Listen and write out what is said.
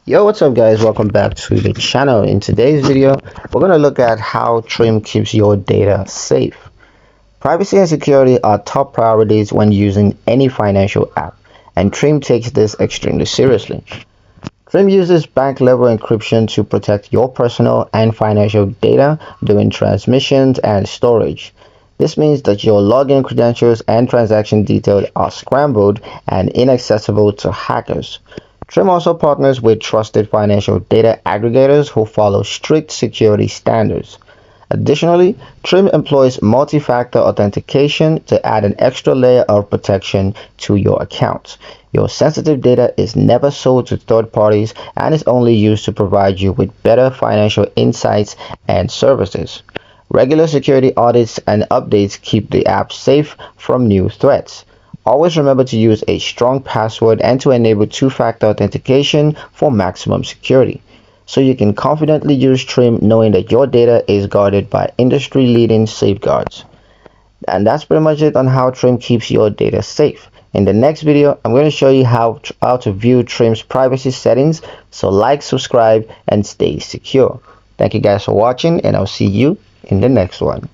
Yo, what's up guys? Welcome back to the channel. In today's video, we're going to look at how Trim keeps your data safe. Privacy and security are top priorities when using any financial app, and Trim takes this extremely seriously. Trim uses bank-level encryption to protect your personal and financial data during transmissions and storage. This means that your login credentials and transaction details are scrambled and inaccessible to hackers. Trim also partners with trusted financial data aggregators who follow strict security standards. Additionally, Trim employs multi-factor authentication to add an extra layer of protection to your accounts. Your sensitive data is never sold to third parties and is only used to provide you with better financial insights and services. Regular security audits and updates keep the app safe from new threats. Always remember to use a strong password and to enable two-factor authentication for maximum security, so you can confidently use Trim knowing that your data is guarded by industry-leading safeguards. And that's pretty much it on how Trim keeps your data safe. In the next video, I'm going to show you how to view Trim's privacy settings, so like, subscribe, and stay secure. Thank you guys for watching, and I'll see you in the next one.